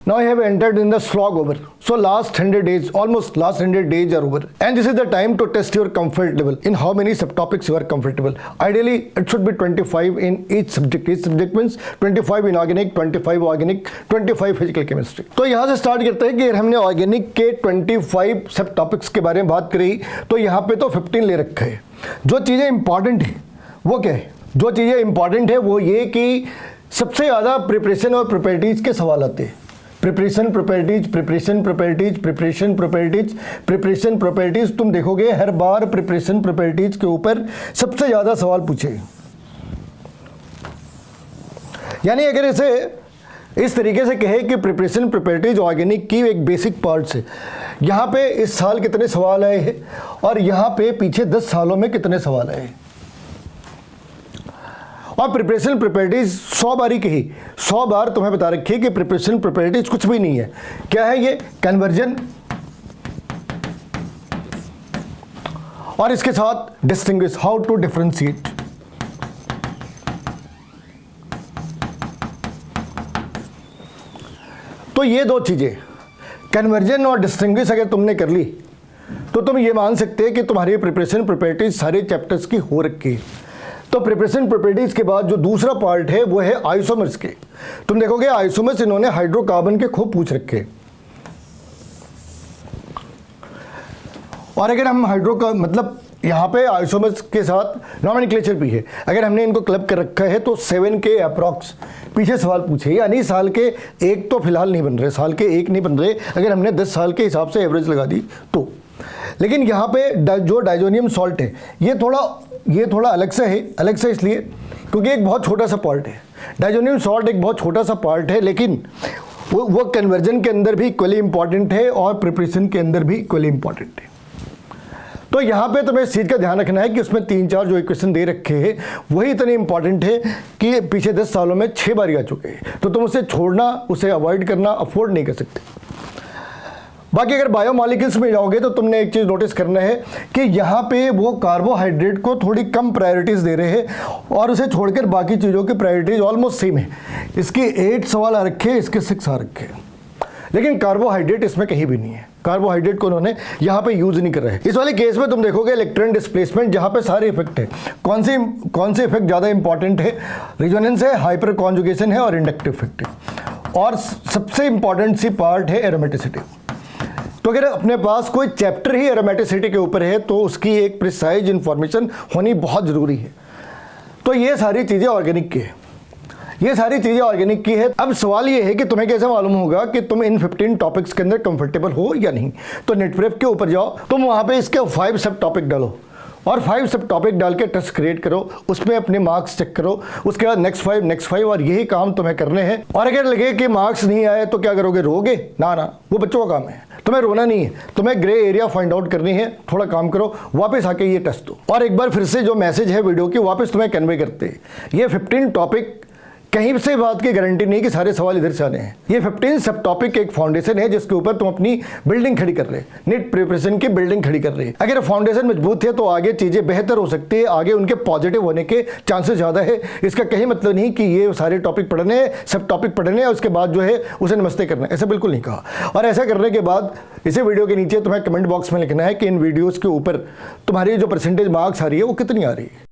Now I have entered in the slog over. So last 100 days, almost last 100 days are over. And this is the time to test your comfort level. In how many subtopics you are comfortable. Ideally, it should be 25 in each subject. Each subject means 25 inorganic, 25 organic, 25 physical chemistry. तो यहाँ से start करते हैं कि हमने organic के 25 सब topics के बारे में बात करी, तो यहाँ पे तो 15 ले रखा है। जो चीज़ें इंपॉर्टेंट है वो क्या है? जो चीज़ें इंपॉर्टेंट है वो ये कि सबसे ज़्यादा प्रिपरेशन और प्रिपेरिटीज के सवाल आते हैं। प्रिपरेशन प्रॉपर्टीज तुम देखोगे हर बार प्रिपरेशन प्रॉपर्टीज के ऊपर सबसे ज़्यादा सवाल पूछे। यानी अगर इसे इस तरीके से कहे कि प्रिपरेशन प्रॉपर्टीज ऑर्गेनिक की एक बेसिक पार्ट्स है, यहाँ पे इस साल कितने सवाल आए हैं और यहाँ पे पीछे 10 सालों में कितने सवाल आए। और प्रिपरेशन प्रॉपर्टीज 100 बारी कही, 100 बार तुम्हें बता रखी कि प्रिपरेशन प्रॉपर्टीज कुछ भी नहीं है। क्या है ये? कन्वर्जन और इसके साथ डिस्टिंग्विश, हाउ टू डिफरेंशिएट। तो ये दो चीजें कन्वर्जन और डिस्टिंग्विश अगर तुमने कर ली तो तुम ये मान सकते हैं कि तुम्हारी प्रिपरेशन प्रॉपर्टीज सारे चैप्टर्स की हो रखी है। तो प्रिपरेशन प्रॉपर्टीज के बाद जो दूसरा पार्ट है वो है आइसोमर्स के। तुम देखोगे आइसोमर्स इन्होंने हाइड्रोकार्बन के खूब पूछ रखे। और अगर हम मतलब यहाँ पे आइसोमर्स के साथ नॉमेनक्लेचर भी है, अगर हमने इनको क्लब कर रखा है तो 7 के अप्रॉक्स पीछे सवाल पूछे। यानी साल के एक तो फिलहाल नहीं बन रहे, साल के एक नहीं बन रहे अगर हमने 10 साल के हिसाब से एवरेज लगा दी तो। लेकिन यहाँ पे जो डाइजोनियम सॉल्ट है ये थोड़ा अलग से इसलिए क्योंकि एक बहुत छोटा सा पार्ट है। डाइजोनियम सॉल्ट एक बहुत छोटा सा पार्ट है, लेकिन वो कन्वर्जन के अंदर भी इक्वली इंपॉर्टेंट है और प्रिपरेशन के अंदर भी इक्वली इंपॉर्टेंट है। तो यहाँ पे तुम्हें इस चीज़ का ध्यान रखना है कि उसमें 3-4 जो इक्वेशन दे रखे हैं वही इतने इंपॉर्टेंट है कि पीछे 10 सालों में 6 बार आ चुके हैं, तो तुम उसे छोड़ना, उसे अवॉइड करना अफोर्ड नहीं कर सकते। बाकी अगर बायोमॉलिक्यूल्स में जाओगे तो तुमने एक चीज़ नोटिस करना है कि यहाँ पे वो कार्बोहाइड्रेट को थोड़ी कम प्रायोरिटीज़ दे रहे हैं और उसे छोड़कर बाकी चीज़ों की प्रायोरिटीज ऑलमोस्ट सेम है। इसके 8 सवाल आ रखे हैं, इसके 6 आ रखे हैं, लेकिन कार्बोहाइड्रेट इसमें कहीं भी नहीं है। कार्बोहाइड्रेट को उन्होंने यहाँ पे यूज नहीं कर रहे हैं। इस वाले केस में तुम देखोगे इलेक्ट्रॉन डिस्प्लेसमेंट, जहाँ पे सारे इफेक्ट है। कौन से इफेक्ट ज़्यादा इंपॉर्टेंट है? रेजोनेंस है, हाइपर कॉन्जुगेशन है और इंडक्टिव इफेक्ट है। और सबसे इंपॉर्टेंट सी पार्ट है एरोमेटिसिटी। तो अगर अपने पास कोई चैप्टर ही एरोमेटिसिटी के ऊपर है तो उसकी एक प्रिसाइज इंफॉर्मेशन होनी बहुत ज़रूरी है। तो ये सारी चीज़ें ऑर्गेनिक की है, ये सारी चीज़ें ऑर्गेनिक की है। अब सवाल ये है कि तुम्हें कैसे मालूम होगा कि तुम इन 15 टॉपिक्स के अंदर कंफर्टेबल हो या नहीं। तो नेटप्रेप के ऊपर जाओ, तुम वहाँ पे इसके 5 सब टॉपिक डालो और 5 सब टॉपिक डाल के टेस्ट क्रिएट करो, उसमें अपने मार्क्स चेक करो, उसके बाद नेक्स्ट 5 और यही काम तुम्हें करने हैं। और अगर लगे कि मार्क्स नहीं आए तो क्या करोगे? रोगे? ना, वो बच्चों का काम है, तुम्हें रोना नहीं है, तुम्हें ग्रे एरिया फाइंड आउट करनी है। थोड़ा काम करो, वापस आके ये टेस्ट दो और एक बार फिर से जो मैसेज है वीडियो की वापस तुम्हें कन्वे करते हैं। ये 15 टॉपिक कहीं से बात की गारंटी नहीं कि सारे सवाल इधर से आने हैं। ये 15 सब टॉपिक एक फाउंडेशन है जिसके ऊपर तुम अपनी बिल्डिंग खड़ी कर रहे हैं, नीट प्रिपरेशन की बिल्डिंग खड़ी कर रहे हैं। अगर फाउंडेशन मजबूत है तो आगे चीज़ें बेहतर हो सकती है, आगे उनके पॉजिटिव होने के चांसेस ज़्यादा है। इसका कहीं मतलब नहीं कि ये सारे टॉपिक पढ़ने हैं, सब टॉपिक पढ़ने हैं और उसके बाद जो है उसे नमस्ते करना है, ऐसा बिल्कुल नहीं कहा। और ऐसा करने के बाद इसी वीडियो के नीचे तुम्हें कमेंट बॉक्स में लिखना है कि इन वीडियोज़ के ऊपर तुम्हारी जो परसेंटेज मार्क्स आ रही है वो कितनी आ रही है।